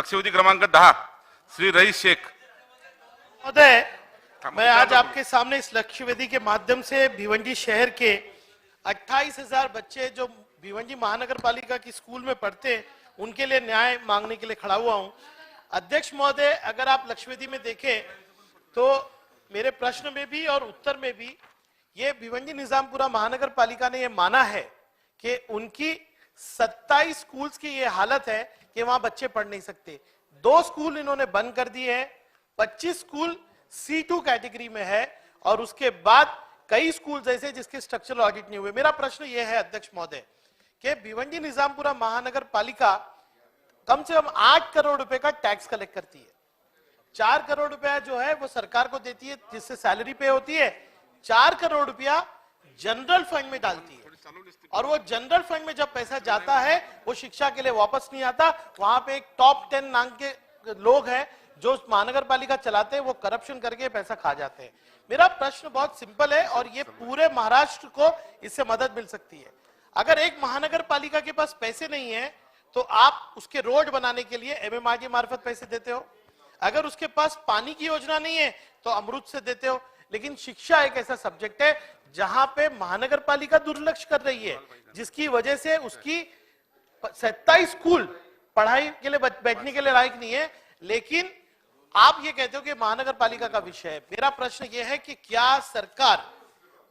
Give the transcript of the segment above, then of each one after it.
लक्षवेधी क्रमांक 10 श्री रईस शेख महोदय, मैं आज आपके सामने इस लक्ष्यवेदी के माध्यम से भिवंडी शहर के 28,000 बच्चे जो भिवंडी महानगर पालिका की स्कूल में पढ़ते हैं उनके लिए न्याय मांगने के लिए खड़ा हुआ हूं। अध्यक्ष महोदय, अगर आप लक्ष्यवेदी में देखें तो मेरे प्रश्न में भी और उत्तर में भी ये भिवंडी निजामपुरा महानगर पालिका ने ये माना है कि उनकी 27 स्कूल्स की ये हालत है कि वहां बच्चे पढ़ नहीं सकते। 2 स्कूल इन्होंने बंद कर दिए हैं, 25 स्कूल C2 कैटेगरी में है और उसके बाद कई स्कूल जैसे जिसके स्ट्रक्चरल ऑडिट नहीं हुए। मेरा प्रश्न यह है अध्यक्ष महोदय कि भिवंडी निजामपुरा महानगर पालिका कम से कम 8 करोड़ रुपए का टैक्स कलेक्ट करती है। 4 करोड़ रुपया जो है वो सरकार को देती है जिससे सैलरी पे होती है, 4 करोड़ रुपया जनरल फंड में डालती है और वो जनरल फंड में जब पैसा जाता है वो शिक्षा के लिए वापस नहीं आता। वहां पे एक टॉप 10 नाम के लोग हैं जो महानगर पालिका चलाते हैं, वो करप्शन करके पैसा खा जाते हैं। मेरा प्रश्न बहुत सिंपल है और ये पूरे महाराष्ट्र को इससे मदद मिल सकती है। अगर एक महानगर पालिका के पास पैसे नहीं है तो आप उसके रोड बनाने के लिए MMRD मार्फत पैसे देते हो, अगर उसके पास पानी की योजना नहीं है तो अमृत से देते हो। लेकिन शिक्षा एक ऐसा सब्जेक्ट है जहां पे महानगर पालिका दुर्लक्ष्य कर रही है, जिसकी वजह से उसकी 27 स्कूल पढ़ाई के लिए बैठने के लिए लायक नहीं है। लेकिन आप ये कहते हो कि महानगर पालिका का विषय है। मेरा प्रश्न यह है कि क्या सरकार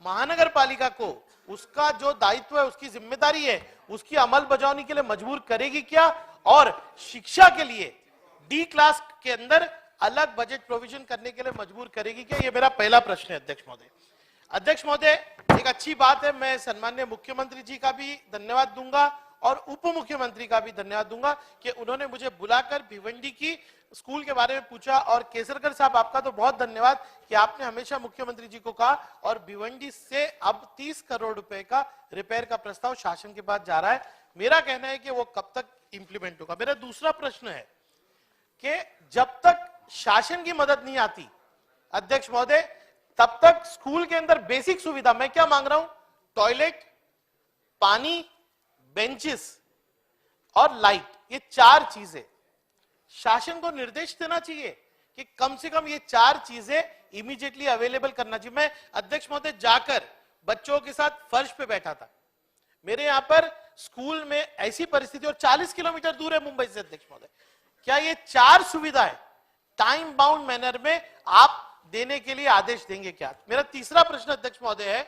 महानगर पालिका को उसका जो दायित्व है, उसकी जिम्मेदारी है, उसकी अमल बजावनी के लिए मजबूर करेगी क्या, और शिक्षा के लिए D क्लास के अंदर अलग बजट प्रोविजन करने के लिए मजबूर करेगी क्या? ये मेरा पहला प्रश्न है अध्यक्ष महोदय। अध्यक्ष महोदय, एक अच्छी बात है, मैं सम्माननीय मुख्यमंत्री जी का भी धन्यवाद दूंगा और उप मुख्यमंत्री का भी धन्यवाद दूंगा कि उन्होंने मुझे बुलाकर भिवंडी की स्कूल के बारे में पूछा। और केसरकर साहब, आपका तो बहुत धन्यवाद कि आपने हमेशा मुख्यमंत्री जी को कहा और भिवंडी से अब 30 करोड़ रुपए का रिपेयर का प्रस्ताव शासन के पास जा रहा है। मेरा कहना है कि वो कब तक इंप्लीमेंट होगा। मेरा दूसरा प्रश्न है कि जब तक शासन की मदद नहीं आती अध्यक्ष महोदय, तब तक स्कूल के अंदर बेसिक सुविधा, मैं क्या मांग रहा हूं, टॉयलेट, पानी, बेंचेस और लाइट, ये 4 चीजें शासन को निर्देश देना चाहिए कि कम से कम ये 4 चीजें इमीडिएटली अवेलेबल करना चाहिए। मैं अध्यक्ष महोदय जाकर बच्चों के साथ फर्श पे बैठा था, मेरे यहां पर स्कूल में ऐसी परिस्थिति, और 40 किलोमीटर दूर है मुंबई से अध्यक्ष महोदय, क्या ये 4 सुविधाएं टाइम बाउंड मैनर में आप देने के लिए आदेश देंगे क्या? मेरा तीसरा प्रश्न अध्यक्ष महोदय है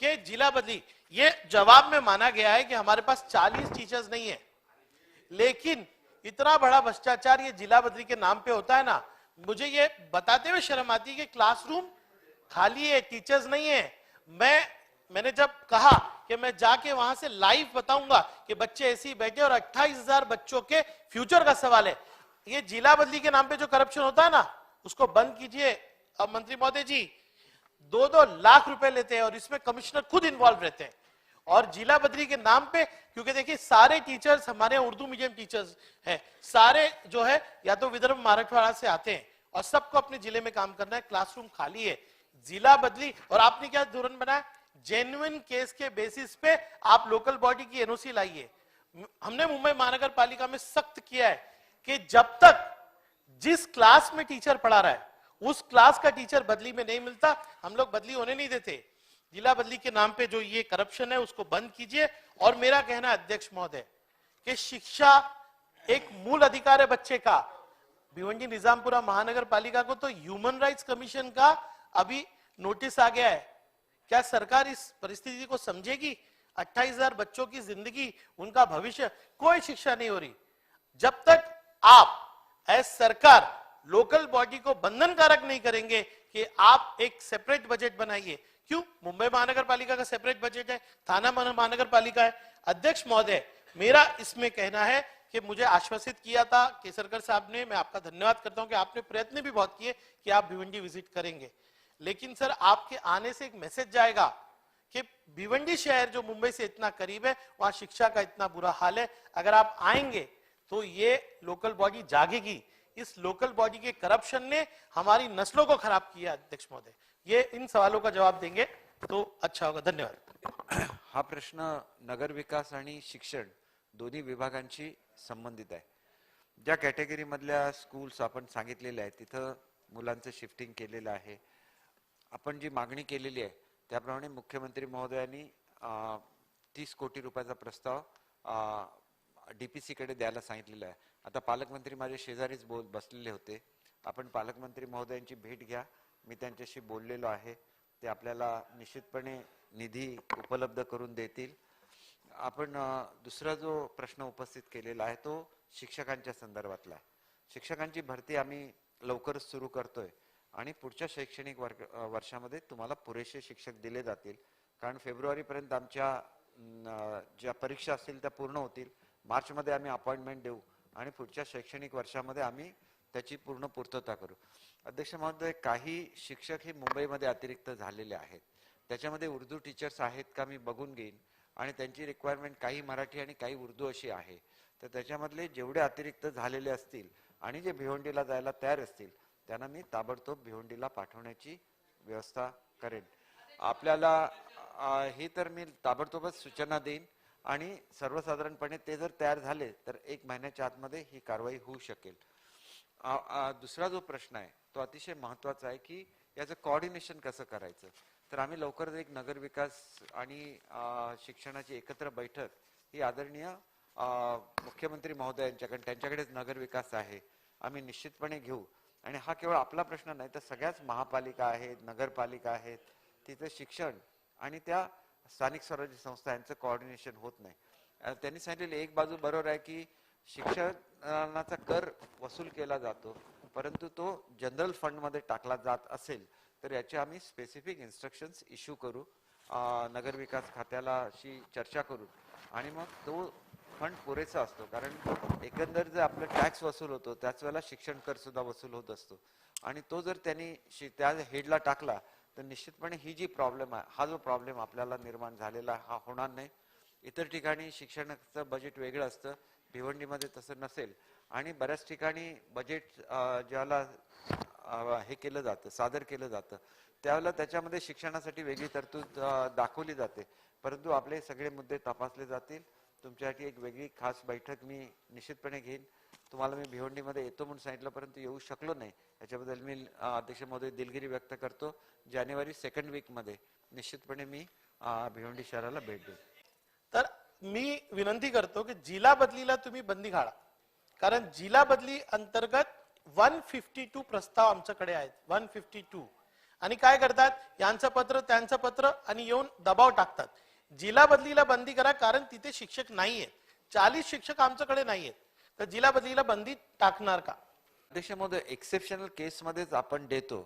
कि जिला बदली, ये जवाब में माना गया है कि हमारे पास 40 टीचर्स नहीं है, लेकिन इतना बड़ा भ्रष्टाचार ये जिला बदली के नाम पे होता है ना, मुझे ये बताते हुए शर्म आती है कि क्लासरूम खाली है, टीचर्स नहीं है। मैंने जब कहा कि मैं जाके वहां से लाइव बताऊंगा कि बच्चे ऐसे ही बैठे और 28,000 बच्चों के फ्यूचर का सवाल है। ये जिला बदली के नाम पे जो करप्शन होता है ना, उसको बंद कीजिए। अब मंत्री महोदय जी 2-2 लाख रुपए लेते हैं और इसमें कमिश्नर खुद इन्वॉल्व रहते हैं, और जिला बदली के नाम पे, क्योंकि देखिए सारे टीचर्स हमारे उर्दू मीडियम टीचर्स हैं, सारे जो है या तो विदर्भ मराठवाड़ा से आते हैं और सबको अपने जिले में काम करना है, क्लासरूम खाली है। जिला बदली, और आपने क्या धोरण बनाया, जेन्युइन केस के बेसिस पे आप लोकल बॉडी की NOC लाइए। हमने मुंबई महानगर पालिका में सख्त किया है कि जब तक जिस क्लास में टीचर पढ़ा रहा है उस क्लास का टीचर बदली में नहीं मिलता, हम लोग बदली होने नहीं देते। जिला बदली के नाम पे जो ये करप्शन है उसको बंद कीजिए। और मेरा कहना है अध्यक्ष महोदय कि शिक्षा एक मूल अधिकार है बच्चे का। भिवंडी निजामपुरा महानगर पालिका को तो ह्यूमन राइट्स कमीशन का अभी नोटिस आ गया है, क्या सरकार इस परिस्थिति को समझेगी? 28,000 बच्चों की जिंदगी, उनका भविष्य, कोई शिक्षा नहीं हो रही। जब तक आप एज सरकार लोकल बॉडी को बंधनकारक नहीं करेंगे कि आप एक सेपरेट बजट बनाइए। क्यों? मुंबई महानगर पालिका का सेपरेट बजट है, थाना महानगर पालिका है। अध्यक्ष महोदय, मेरा इसमें कहना है कि मुझे आश्वासित किया था केसरकर साहब ने, मैं आपका धन्यवाद करता हूं कि आपने प्रयत्न भी बहुत किए कि आप भिवंडी विजिट करेंगे। लेकिन सर, आपके आने से एक मैसेज जाएगा कि भिवंडी शहर जो मुंबई से इतना करीब है, वहां शिक्षा का इतना बुरा हाल है। अगर आप आएंगे तो ये लोकल बॉडी जागेगी। इस लोकल बॉडी के करप्शन ने हमारी नस्लों को खराब किया। अध्यक्ष महोदय, ये इन सवालों का जवाब देंगे तो अच्छा होगा। धन्यवाद। हा प्रश्न नगर विकास आणि शिक्षण दोन्ही विभागांशी संबंधित आहे। ज्या कॅटेगरी मधल्या स्कूल्स आपण सांगितलेल्या आहेत तिथं मुलांचं शिफ्टिंग केलेलं आहे. आपण जी मागणी केलेली आहे त्याप्रमाणे मुख्यमंत्री महोदयांनी 30 कोटी रुपयाचा प्रस्ताव डीपीसी कडे द्यायला सांगितलेला आहे. आता पालकमंत्री माझे शेजारीच बसलेले होते. आपण पालकमंत्री महोदयांची भेट घ्या. मी त्यांच्याशी बोललेलो आहे. ते आपल्याला निश्चितपणे निधी उपलब्ध करून देतील. आपण दुसरा जो प्रश्न उपस्थित केलेला आहे तो शिक्षकांच्या संदर्भातला आहे. शिक्षकांची भरती आम्ही लवकरच सुरू करतोय आणि पुढच्या शैक्षणिक वर्षामध्ये तुम्हाला पुरेसे शिक्षक दिले जातील. कारण फेब्रुवारी पर्यंत आमच्या ज्या परीक्षा असतील त्या पूर्ण होतील. मार्च मध्ये आम्ही अपॉइंटमेंट देऊ आणि पुढच्या शैक्षणिक वर्षामध्ये आम्ही त्याची पूर्ण पूर्तता करू. अध्यक्ष महोदय, काही शिक्षक हे मुंबईमध्ये अतिरिक्त झालेले आहेत. त्याच्यामध्ये उर्दू टीचर्स आहेत का मी बघून घेईन आणि त्यांची रिक्वायरमेंट काही मराठी आणि काही उर्दू अशी आहे. तर त्याच्यामधले जेवढे अतिरिक्त झालेले असतील आणि जे भिवंडीला जायला तयार असतील त्यांना मी ताबडतोब भिवंडीला पाठवण्याची व्यवस्था करेन. आपल्याला हे तर मी ताबडतोबच सूचना देईन आणि सर्वसाधारणपणे ते जर तयार झाले तर 1 महिन्याच्या आतमध्ये ही कारवाई होऊ शकेल. दुसरा जो प्रश्न आहे तो अतिशय महत्वाचा आहे की याचं कोऑर्डिनेशन कसं करायचं. तर आम्ही लवकरच एक नगर विकास आणि शिक्षणाची एकत्र बैठक ही आदरणीय मुख्यमंत्री महोदयांच्याकडे, त्यांच्याकडेच नगर विकास आहे, आम्ही निश्चितपणे घेऊ. आणि हा केवळ आपला प्रश्न नाही तर सगळ्याच महापालिका आहेत, नगरपालिका आहेत, तिथे शिक्षण आणि त्या स्थानिक स्वराज्य संस्था यांचं कोऑर्डिनेशन होत नाही. त्यांनी सांगितलेले एक बाजू बरोबर आहे की शिक्षणाचा कर वसूल केला जातो परंतु तो जनरल फंड मध्ये टाकला जात असेल तर याचे आम्ही स्पेसिफिक इन्स्ट्रक्शन्स इश्यू करू. नगर विकास खात्याला अशी चर्चा करू आणि मग तो फंड पुरेसा असतो. कारण एकंदर जर आपलं टॅक्स वसूल होतो त्याच वेळेला शिक्षण कर सुद्धा वसूल होत असतो आणि तो जर त्यांनी त्या हेडला टाकला तर निश्चितपणे ही जी प्रॉब्लेम आहे, हा जो प्रॉब्लेम आपल्याला निर्माण झालेला हा होणार नाही. इतर ठिकाणी शिक्षणाचं बजेट वेगळं असतं, भिवंडीमध्ये तसं नसेल आणि बऱ्याच ठिकाणी बजेट ज्याला हे केलं जातं, सादर केलं जातं त्यावेळेला त्याच्यामध्ये शिक्षणासाठी वेगळी तरतूद दाखवली जाते. परंतु आपले सगळे मुद्दे तपासले जातील. तुमच्यासाठी एक वेगळी खास बैठक मी निश्चितपणे घेईन. तुम्हाला मी भिवंडीमध्ये येतो म्हणून सांगितलं परंतु येऊ शकलो नाही, याच्याबद्दल मी अध्यक्ष महोदय दिलगिरी व्यक्त करतो. जानेवारी 2nd वीक मध्ये निश्चितपणे मी भिवंडी शहराला भेट देईन. तर मी विनंती करतो की जिल्हा बदलीला तुम्ही बंदी घाला. कारण जिल्हा बदली अंतर्गत 152 प्रस्ताव आमच्याकडे आहेत. 152 आणि काय करतात, यांचं पत्र त्यांचं पत्र आणि येऊन दबाव टाकतात. जिल्हा बदलीला बंदी करा कारण तिथे शिक्षक नाहीयेत. 40 शिक्षक आमच्याकडे नाहीयेत. तर जिल्हा बदलीला बंदी टाकणार का? अध्यक्ष महोदय, एक्सेप्शनल केस मध्येच आपण देतो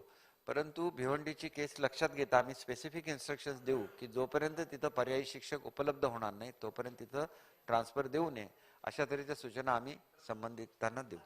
परंतु भिवंडीची केस लक्षात घेता आम्ही स्पेसिफिक इन्स्ट्रक्शन्स देऊ की जोपर्यंत तिथं पर्यायी शिक्षक उपलब्ध होणार नाही तोपर्यंत तिथं ट्रान्सफर देऊ नये, अशा तऱ्हेच्या सूचना आम्ही संबंधितांना देऊ.